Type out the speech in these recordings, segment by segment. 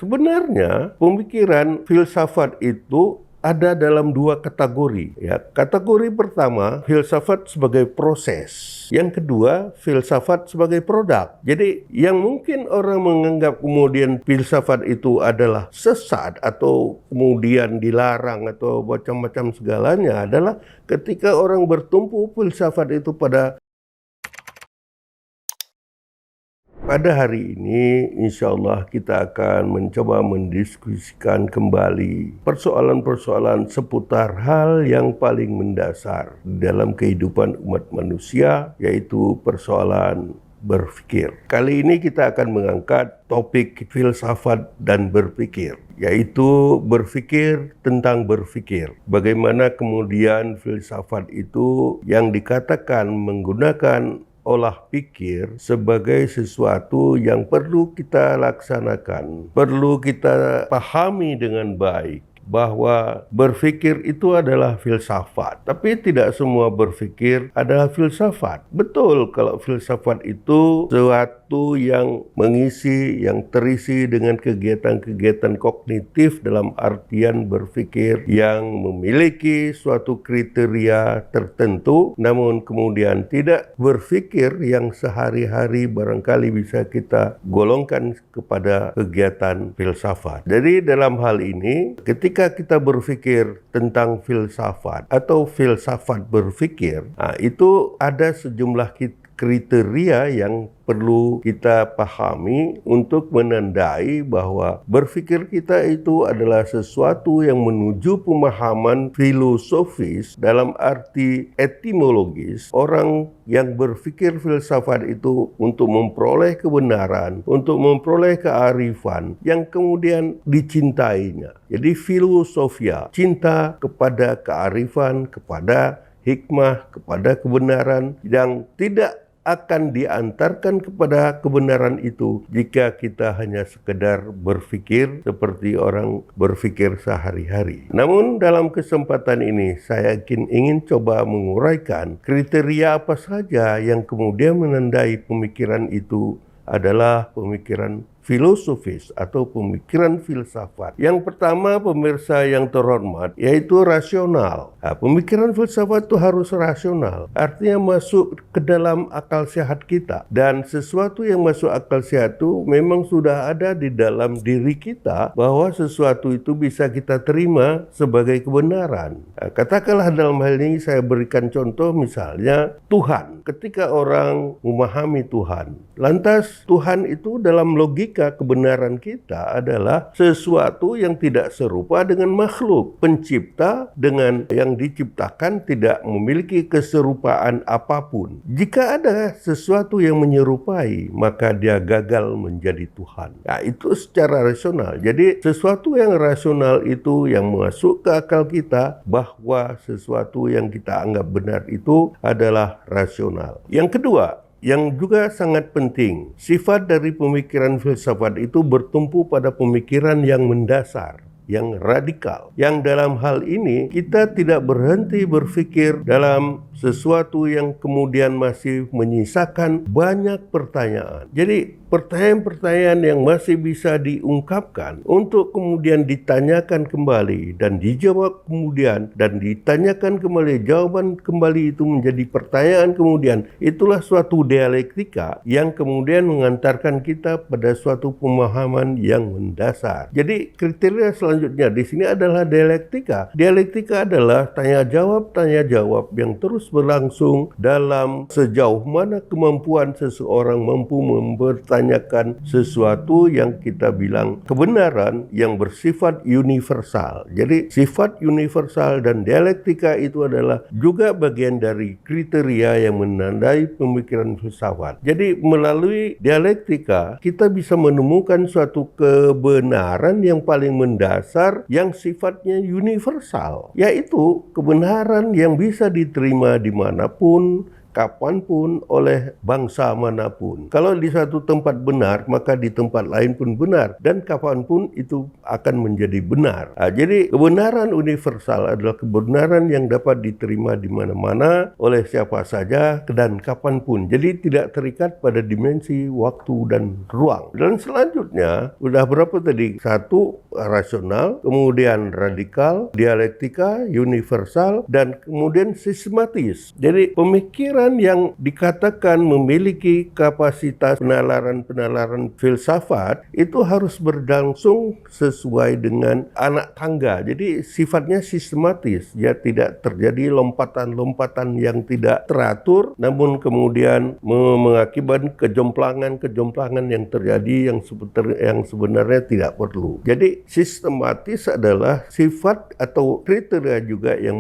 Sebenarnya pemikiran filsafat itu ada dalam dua kategori. Ya. Kategori pertama, filsafat sebagai proses. Yang kedua, filsafat sebagai produk. Jadi yang mungkin orang menganggap kemudian filsafat itu adalah sesat atau kemudian dilarang atau macam-macam segalanya adalah ketika orang bertumpu filsafat itu pada hari ini, insya Allah kita akan mencoba mendiskusikan kembali persoalan-persoalan seputar hal yang paling mendasar dalam kehidupan umat manusia, yaitu persoalan berpikir. Kali ini kita akan mengangkat topik filsafat dan berpikir, yaitu berpikir tentang berpikir. Bagaimana kemudian filsafat itu yang dikatakan menggunakan olah pikir sebagai sesuatu yang perlu kita laksanakan, perlu kita pahami dengan baik, bahwa berpikir itu adalah filsafat. Tapi tidak semua berpikir adalah filsafat. Betul kalau filsafat itu sesuatu yang mengisi, yang terisi dengan kegiatan-kegiatan kognitif dalam artian berpikir yang memiliki suatu kriteria tertentu, namun kemudian tidak berpikir yang sehari-hari barangkali bisa kita golongkan kepada kegiatan filsafat. Jadi dalam hal ini, ketika kita berpikir tentang filsafat atau filsafat berpikir, itu ada sejumlah kriteria yang perlu kita pahami untuk menandai bahwa berpikir kita itu adalah sesuatu yang menuju pemahaman filosofis dalam arti etimologis. Orang yang berpikir filsafat itu untuk memperoleh kebenaran, untuk memperoleh kearifan yang kemudian dicintainya. Jadi filosofia, cinta kepada kearifan, kepada hikmah, kepada kebenaran yang tidak akan diantarkan kepada kebenaran itu jika kita hanya sekedar berpikir seperti orang berpikir sehari-hari. Namun dalam kesempatan ini saya ingin coba menguraikan kriteria apa saja yang kemudian menandai pemikiran itu adalah pemikiran filosofis atau pemikiran filsafat. Yang pertama, pemirsa yang terhormat, yaitu rasional. Pemikiran filsafat itu harus rasional, artinya masuk ke dalam akal sehat kita. Dan sesuatu yang masuk akal sehat itu memang sudah ada di dalam diri kita, bahwa sesuatu itu bisa kita terima sebagai kebenaran. Katakanlah dalam hal ini saya berikan contoh, misalnya Tuhan. Ketika orang memahami Tuhan, lantas Tuhan itu dalam logika kebenaran kita adalah sesuatu yang tidak serupa dengan makhluk. Pencipta dengan yang diciptakan tidak memiliki keserupaan apapun. Jika ada sesuatu yang menyerupai, maka dia gagal menjadi Tuhan. Nah, itu secara rasional. Jadi sesuatu yang rasional itu yang masuk ke akal kita, bahwa sesuatu yang kita anggap benar itu adalah rasional. Yang kedua, yang juga sangat penting, sifat dari pemikiran filsafat itu bertumpu pada pemikiran yang mendasar, yang radikal. Yang dalam hal ini kita tidak berhenti berpikir dalam sesuatu yang kemudian masih menyisakan banyak pertanyaan. Jadi pertanyaan-pertanyaan yang masih bisa diungkapkan untuk kemudian ditanyakan kembali dan dijawab kemudian dan ditanyakan kembali, jawaban kembali itu menjadi pertanyaan kemudian. Itulah suatu dialektika yang kemudian mengantarkan kita pada suatu pemahaman yang mendasar. Jadi kriteria selanjutnya di sini adalah dialektika. Dialektika adalah tanya jawab yang terus berlangsung dalam sejauh mana kemampuan seseorang mampu mempertanyakan sesuatu yang kita bilang kebenaran yang bersifat universal. Jadi sifat universal dan dialektika itu adalah juga bagian dari kriteria yang menandai pemikiran filsafat. Jadi melalui dialektika kita bisa menemukan suatu kebenaran yang paling mendasar yang sifatnya universal, yaitu kebenaran yang bisa diterima dimanapun, kapanpun oleh bangsa manapun. Kalau di satu tempat benar, maka di tempat lain pun benar, dan kapanpun itu akan menjadi benar. Jadi kebenaran universal adalah kebenaran yang dapat diterima di mana-mana oleh siapa saja dan kapanpun. Jadi tidak terikat pada dimensi waktu dan ruang. Dan selanjutnya, udah berapa tadi? Satu, rasional, kemudian radikal, dialektika, universal, dan kemudian sistematis. Jadi pemikiran yang dikatakan memiliki kapasitas penalaran filsafat itu harus berlangsung sesuai dengan anak tangga. Jadi sifatnya sistematis, ya, tidak terjadi lompatan-lompatan yang tidak teratur, namun kemudian mengakibatkan kejomplangan yang terjadi yang sebenarnya tidak perlu. Jadi sistematis adalah sifat atau kriteria juga yang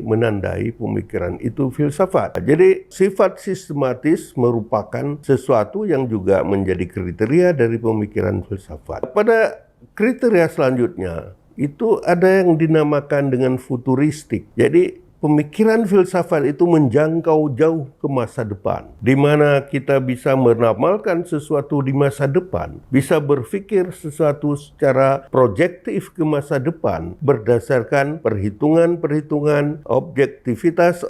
menandai pemikiran itu filsafat. Jadi sifat sistematis merupakan sesuatu yang juga menjadi kriteria dari pemikiran filsafat. Pada kriteria selanjutnya itu ada yang dinamakan dengan futuristik. Jadi pemikiran filsafat itu menjangkau jauh ke masa depan, di mana kita bisa meramalkan sesuatu di masa depan, bisa berpikir sesuatu secara projektif ke masa depan, berdasarkan perhitungan-perhitungan, objektivitas,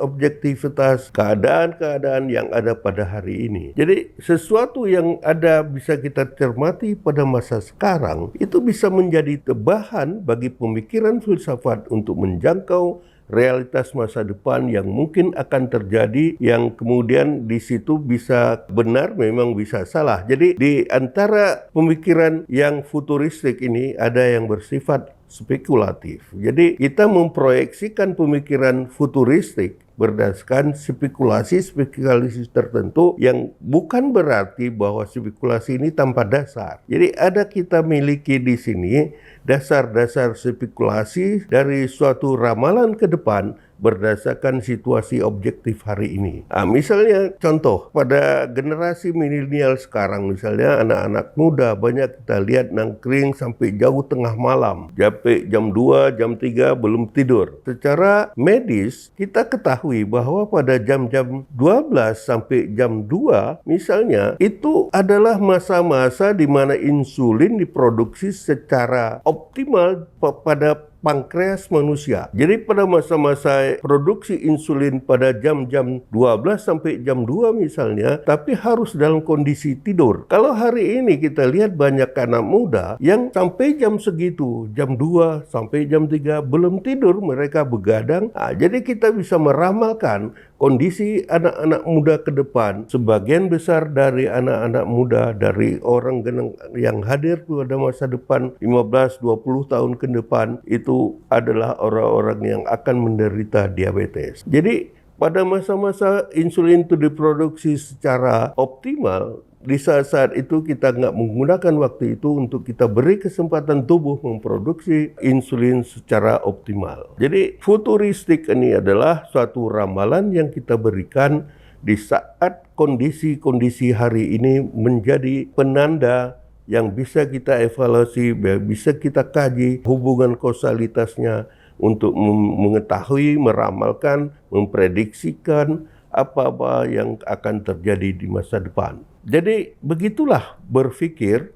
keadaan-keadaan yang ada pada hari ini. Jadi sesuatu yang ada bisa kita cermati pada masa sekarang, itu bisa menjadi bahan bagi pemikiran filsafat untuk menjangkau realitas masa depan yang mungkin akan terjadi, yang kemudian di situ bisa benar, memang bisa salah. Jadi di antara pemikiran yang futuristik ini ada yang bersifat spekulatif. Jadi kita memproyeksikan pemikiran futuristik berdasarkan spekulasi tertentu yang bukan berarti bahwa spekulasi ini tanpa dasar. Jadi ada kita miliki di sini dasar-dasar spekulasi dari suatu ramalan ke depan berdasarkan situasi objektif hari ini. Misalnya contoh, pada generasi milenial sekarang, misalnya anak-anak muda banyak kita lihat nangkring sampai jauh tengah malam, sampai jam 2, jam 3 belum tidur. Secara medis kita ketahui bahwa pada jam-jam 12 sampai jam 2 misalnya, itu adalah masa-masa di mana insulin diproduksi secara optimal pada pankreas manusia. Jadi pada masa-masa produksi insulin pada jam-jam 12 sampai jam 2 misalnya, tapi harus dalam kondisi tidur. Kalau hari ini kita lihat banyak anak muda yang sampai jam segitu, jam 2 sampai jam 3 belum tidur, mereka begadang. Jadi kita bisa meramalkan kondisi anak-anak muda ke depan. Sebagian besar dari anak-anak muda, dari orang yang hadir pada masa depan 15-20 tahun ke depan, itu adalah orang-orang yang akan menderita diabetes. Jadi pada masa-masa insulin itu diproduksi secara optimal, di saat-saat itu kita nggak menggunakan waktu itu untuk kita beri kesempatan tubuh memproduksi insulin secara optimal. Jadi futuristik ini adalah suatu ramalan yang kita berikan di saat kondisi-kondisi hari ini menjadi penanda yang bisa kita evaluasi, bisa kita kaji hubungan kausalitasnya untuk mengetahui, meramalkan, memprediksikan apa-apa yang akan terjadi di masa depan. Jadi begitulah berpikir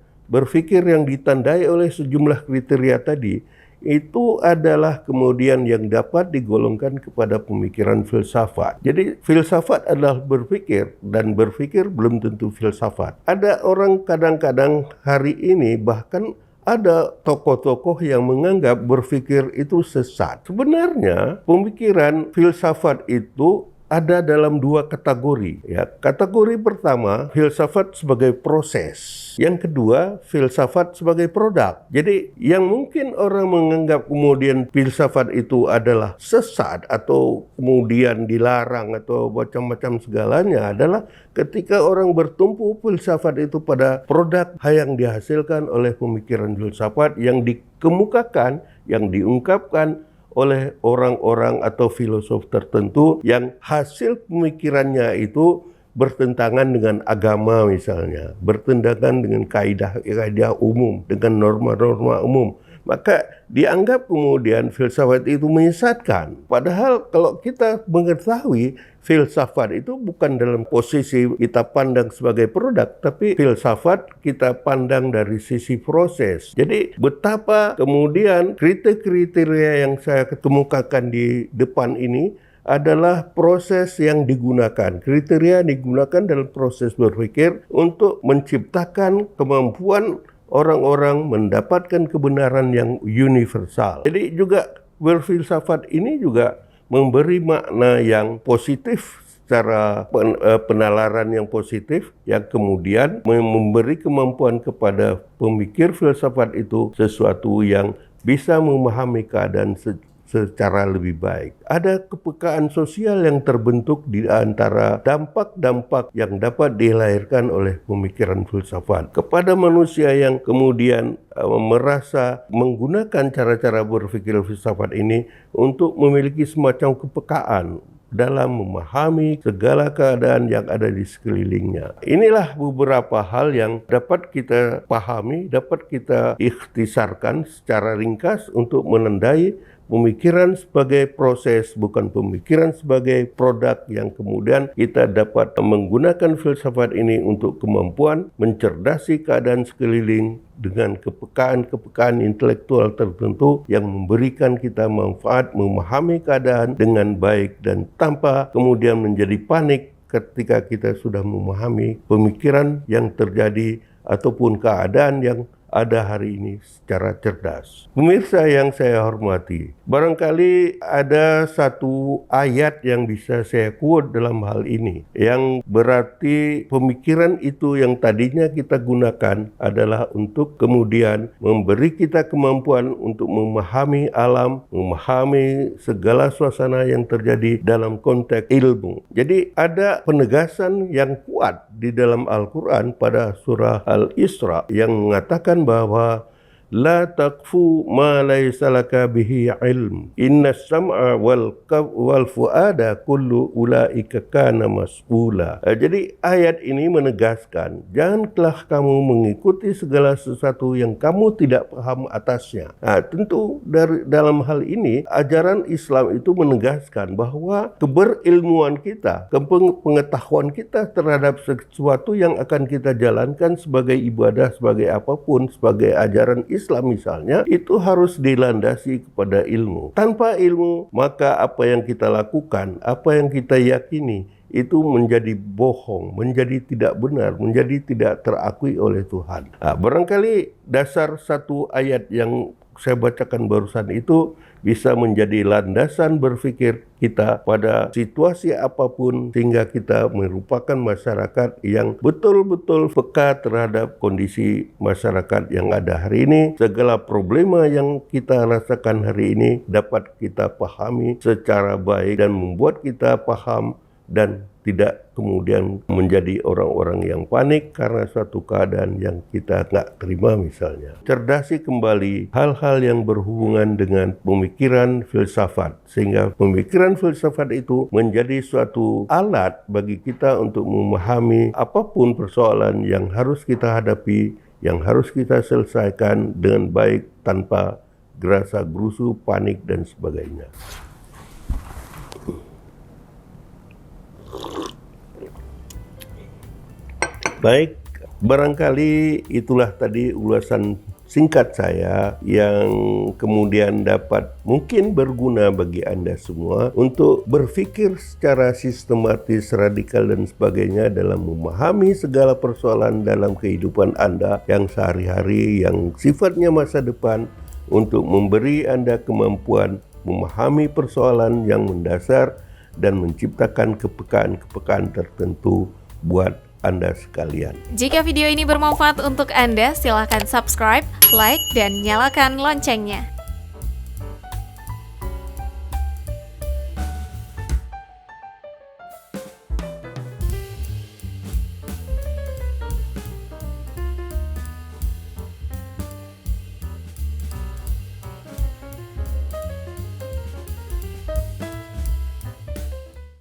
yang ditandai oleh sejumlah kriteria tadi, itu adalah kemudian yang dapat digolongkan kepada pemikiran filsafat. Jadi filsafat adalah berpikir, dan berpikir belum tentu filsafat. Ada orang kadang-kadang hari ini bahkan ada tokoh-tokoh yang menganggap berpikir itu sesat. Sebenarnya pemikiran filsafat itu ada dalam dua kategori, ya. Kategori pertama, filsafat sebagai proses. Yang kedua, filsafat sebagai produk. Jadi yang mungkin orang menganggap kemudian filsafat itu adalah sesat atau kemudian dilarang atau macam-macam segalanya adalah ketika orang bertumpu filsafat itu pada produk yang dihasilkan oleh pemikiran filsafat yang dikemukakan, yang diungkapkan oleh orang-orang atau filosof tertentu yang hasil pemikirannya itu bertentangan dengan agama misalnya, bertentangan dengan kaidah umum, dengan norma-norma umum. maka dianggap kemudian filsafat itu menyesatkan. Padahal kalau kita mengetahui filsafat itu bukan dalam posisi kita pandang sebagai produk, tapi filsafat kita pandang dari sisi proses. Jadi betapa kemudian kriteria yang saya kemukakan di depan ini adalah proses yang digunakan. Kriteria digunakan dalam proses berpikir untuk menciptakan kemampuan orang-orang mendapatkan kebenaran yang universal. Jadi juga berfilsafat ini juga memberi makna yang positif secara penalaran yang positif yang kemudian memberi kemampuan kepada pemikir filsafat itu sesuatu yang bisa memahami keadaan secara lebih baik. Ada kepekaan sosial yang terbentuk di antara dampak-dampak yang dapat dilahirkan oleh pemikiran filsafat kepada manusia yang kemudian merasa menggunakan cara-cara berpikir filsafat ini untuk memiliki semacam kepekaan dalam memahami segala keadaan yang ada di sekelilingnya. Inilah beberapa hal yang dapat kita pahami, dapat kita ikhtisarkan secara ringkas untuk menandai pemikiran sebagai proses, bukan pemikiran sebagai produk yang kemudian kita dapat menggunakan filsafat ini untuk kemampuan mencerdasi keadaan sekeliling dengan kepekaan intelektual tertentu yang memberikan kita manfaat memahami keadaan dengan baik dan tanpa kemudian menjadi panik ketika kita sudah memahami pemikiran yang terjadi ataupun keadaan yang ada hari ini secara cerdas. Pemirsa yang saya hormati, barangkali ada satu ayat yang bisa saya quote dalam hal ini, yang berarti pemikiran itu yang tadinya kita gunakan adalah untuk kemudian memberi kita kemampuan untuk memahami alam, memahami segala suasana yang terjadi dalam konteks ilmu. Jadi ada penegasan yang kuat di dalam Al-Quran pada surah Al-Isra yang mengatakan bahwa la taqfu ma laysa laka bihi ilm innas sam'a wal fuada kullu ulaika kana mas'ula. Jadi ayat ini menegaskan janganlah kamu mengikuti segala sesuatu yang kamu tidak paham atasnya. Tentu dalam hal ini ajaran Islam itu menegaskan bahwa keberilmuan kita, pengetahuan kita terhadap sesuatu yang akan kita jalankan sebagai ibadah, sebagai apapun, sebagai ajaran Islam misalnya, itu harus dilandasi kepada ilmu. Tanpa ilmu, maka apa yang kita lakukan, apa yang kita yakini, itu menjadi bohong, menjadi tidak benar, menjadi tidak terakui oleh Tuhan. Barangkali dasar satu ayat yang saya bacakan barusan itu bisa menjadi landasan berpikir kita pada situasi apapun, sehingga kita merupakan masyarakat yang betul-betul peka terhadap kondisi masyarakat yang ada hari ini. Segala problema yang kita rasakan hari ini dapat kita pahami secara baik dan membuat kita paham dan tidak kemudian menjadi orang-orang yang panik karena suatu keadaan yang kita nggak terima misalnya. Cerdasi kembali hal-hal yang berhubungan dengan pemikiran filsafat, sehingga pemikiran filsafat itu menjadi suatu alat bagi kita untuk memahami apapun persoalan yang harus kita hadapi, yang harus kita selesaikan dengan baik tanpa gerasa gerusu, panik dan sebagainya. Baik, barangkali itulah tadi ulasan singkat saya yang kemudian dapat mungkin berguna bagi Anda semua untuk berpikir secara sistematis, radikal dan sebagainya dalam memahami segala persoalan dalam kehidupan Anda yang sehari-hari, yang sifatnya masa depan, untuk memberi Anda kemampuan memahami persoalan yang mendasar dan menciptakan kepekaan-kepekaan tertentu buat Anda sekalian. Jika video ini bermanfaat untuk Anda, silakan subscribe, like, dan nyalakan loncengnya.